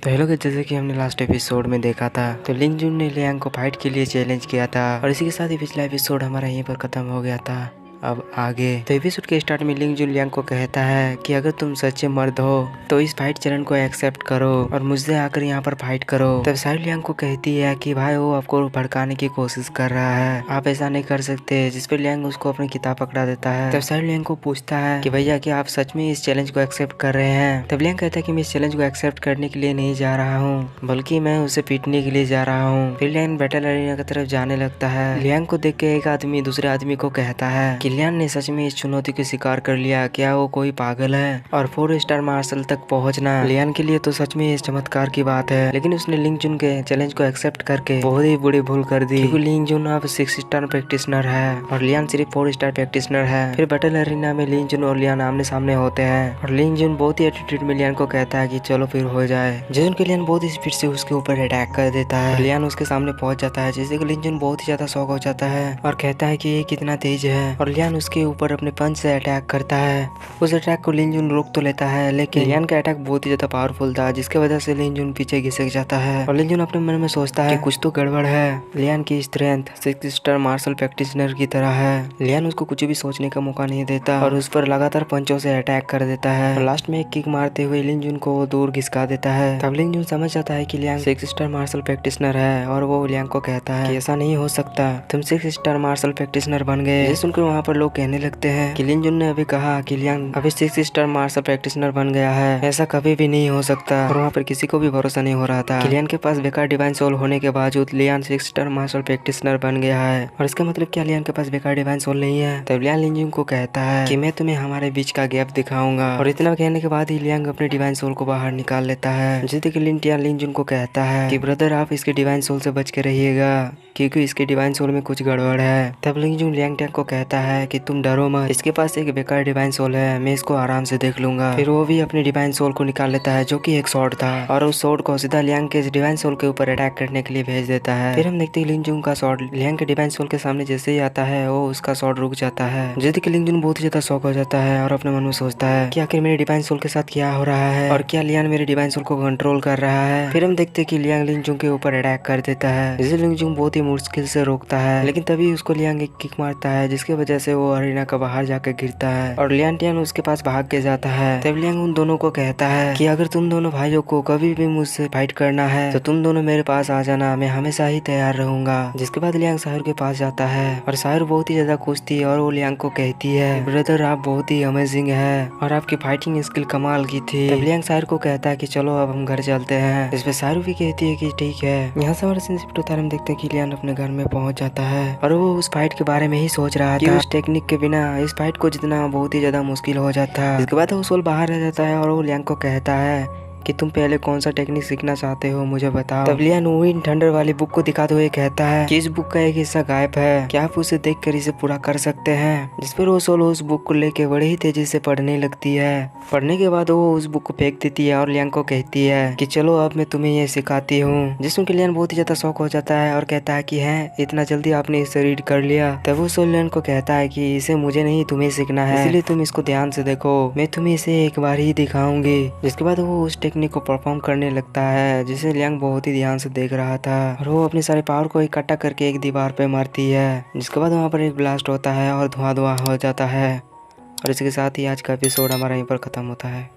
तो hello guys, जैसे कि हमने लास्ट एपिसोड में देखा था तो लिंग जुन ने लियांग को फाइट के लिए चैलेंज किया था और इसी के साथ ही पिछला एपिसोड हमारा यहीं पर खत्म हो गया था। अब आगे तो एपिसोड के स्टार्ट में लिंग जुन लियांग को कहता है कि अगर तुम सच्चे मर्द हो तो इस फाइट चैलेंज को एक्सेप्ट करो और मुझसे आकर यहाँ पर फाइट करो। तब साइड लियांग को कहती है कि भाई वो आपको भड़काने की कोशिश कर रहा है, आप ऐसा नहीं कर सकते। जिस पर लियांग उसको अपनी किताब पकड़ा देता है। तब साइड लियांग को पूछता है कि भैया क्या आप सच में इस चैलेंज को एक्सेप्ट कर रहे हैं। तब लियांग कहता है कि मैं इस चैलेंज को एक्सेप्ट करने के लिए नहीं जा रहा हूँ, बल्कि मैं उसे पीटने के लिए जा रहा हूँ। फिर लियांग बैटल अरेना की तरफ जाने लगता है। लियांग को देख के एक आदमी दूसरे आदमी को कहता है कि लियांग ने सच में इस चुनौती को स्वीकार कर लिया, क्या वो कोई पागल है? और 4 स्टार मार्शल तक पहुंचना लियांग के लिए तो सच में इस चमत्कार की बात है। लेकिन उसने लिंग जुन के चैलेंज को एक्सेप्ट करके बहुत ही बड़ी भूल कर दी, क्योंकि लिंग जुन अब 6 स्टार प्रैक्टिशनर है और लियांग सिर्फ 4 स्टार प्रैक्टिशनर है। फिर बैटल अरेना में लिंग जुन और लियांग आमने सामने होते हैं और लिंग जुन बहुत ही एटीट्यूड में लियांग को कहता है कि चलो फिर हो जाए। जिस के लियांग बहुत ही स्पीड से उसके ऊपर अटैक कर देता है। लियांग उसके सामने पहुंच जाता है, जिससे कि लिंग जुन बहुत ही ज्यादा शॉक हो जाता है और कहता है कि ये कितना तेज है। और लियांग उसके ऊपर अपने पंच से अटैक करता है। उस अटैक को लिंग जुन रोक तो लेता है, लेकिन लियांग का अटैक बहुत ही ज्यादा पावरफुल था, जिसके वजह से लिंग जुन पीछे घिसक जाता है। और लिंग जुन अपने मन में सोचता है कि कुछ तो गड़बड़ है। लियांग की स्ट्रेंथ 6 स्टार मार्शल प्रैक्टिशनर की तरह है। लियांग उसको कुछ भी सोचने का मौका नहीं देता और उस पर लगातार पंचों से अटैक कर देता है। और लास्ट में एक किक मारते हुए लिंग जुन को दूर घिसका देता है। तब लिंग जुन समझ जाता है कि लियांग 6 स्टार मार्शल प्रैक्टिशनर है और वो लियांग को कहता है कि ऐसा नहीं हो सकता, तुम 6 स्टार मार्शल प्रैक्टिशनर बन गए। ये सुनकर वहाँ पर लोग कहने लगते हैं कि लिंग जुन ने अभी कहा कि लियांग अभी 6 स्टार मार्शल प्रैक्टिशनर बन गया है, ऐसा कभी भी नहीं हो सकता। और वहाँ पर किसी को भी भरोसा नहीं हो रहा था कि लियांग के पास बेकार डिवाइन सोल होने के बावजूद लियांग 6 स्टार मार्शल प्रैक्टिशनर बन गया है। और इसका मतलब क्या लियांग के पास बेकार डिवाइन सोल नहीं है? तब लियांग लिंग जुन को कहता है कि मैं तुम्हें हमारे बीच का गैप दिखाऊंगा। और इतना कहने के बाद ही लियांग अपने डिवाइन सोल को बाहर निकाल लेता है। जिससे कि लिंग जुन को कहता है कि ब्रदर आप इसके डिवाइन सोल से बच के रहिएगा, क्योंकि इसके डिवाइन सोल में कुछ गड़बड़ है। तब लिंग जुन लियांग टैंग को कहता है कि तुम डरो मत, इसके पास एक बेकार डिवाइन सोल है, मैं इसको आराम से देख लूंगा। फिर वो भी अपने डिवाइन सोल को निकाल लेता है, जो कि एक स्वॉर्ड था, और उस स्वॉर्ड को सीधा लियांग के डिवाइन सोल के ऊपर अटैक करने के लिए भेज देता है। फिर हम देखते हैं लिंग जुन का स्वॉर्ड लियांग के डिवाइन सोल के सामने जैसे ही आता है वो उसका स्वॉर्ड रुक जाता है। जिससे कि लिंग जुन बहुत ही ज्यादा शॉक हो जाता है और अपने मन में सोचता है कि आखिर मेरे डिवाइन सोल के साथ क्या हो रहा है और क्या लियांग मेरे डिवाइन सोल को कंट्रोल कर रहा है। फिर हम देखते हैं कि लियांग लिंग जुन के ऊपर अटैक कर देता है, जिसे लिंग जुन बहुत ही मुश्किल से रोकता है। लेकिन तभी उसको लियांग एक किक मारता है, जिसकी वजह से वो अरेना का बाहर जाकर गिरता है और लियांग टियान उसके पास भाग के जाता है। तब लियांग उन दोनों को कहता है कि अगर तुम दोनों भाइयों को कभी भी मुझसे फाइट करना है तो तुम दोनों मेरे पास आ जाना, मैं हमेशा ही तैयार रहूंगा। जिसके बाद लियांग साहिर के पास जाता है और साहिर बहुत ही ज्यादा खुश थी और वो लियांग को कहती है ब्रदर आप बहुत ही अमेजिंग है और आपकी फाइटिंग स्किल कमाल की थी। तब लियांग साहिर को कहता है कि चलो अब हम घर चलते हैं। इस पे साहिर भी कहती है कि ठीक है। यहाँ से हमारे सीन उतार हम देखते हैं कि लियांग अपने घर में पहुंच जाता है और वो उस फाइट के बारे में ही सोच रहा था। उस टेक्निक के बिना इस फाइट को जितना बहुत ही ज्यादा मुश्किल हो जाता। इसके बाद वो सोल बाहर रह जाता है और वो लियांग को कहता है कि तुम पहले कौन सा टेक्निक सीखना चाहते हो मुझे बताओ। तब लियांग विंड थंडर वाली बुक को दिखाते हुए कहता है कि इस बुक का एक हिस्सा गायब है, क्या आप उसे देखकर इसे पूरा कर सकते हैं? जिस पर वो सोल उस बुक को लेके बड़ी ही तेजी से पढ़ने लगती है। पढ़ने के बाद वो उस बुक को फेंक देती है और लियांग को कहती है कि चलो अब मैं तुम्हें ये सिखाती हूँ। जिसमें लियांग बहुत ही ज्यादा शौक हो जाता है और कहता है कि है इतना जल्दी आपने इसे रीड कर लिया। तब वो सोल लियांग को कहता है कि इसे मुझे नहीं तुम्हें सीखना है, इसलिए तुम इसको ध्यान से देखो, मैं तुम्हें इसे एक बार ही दिखाऊंगी। जिसके बाद वो उस टेक्निक को परफॉर्म करने लगता है, जिसे लियांग बहुत ही ध्यान से देख रहा था और वो अपने सारे पावर को इकट्ठा करके एक दीवार पे मारती है। जिसके बाद वहाँ पर एक ब्लास्ट होता है और धुआं धुआं हो जाता है। और इसके साथ ही आज का एपिसोड हमारा यहीं पर खत्म होता है।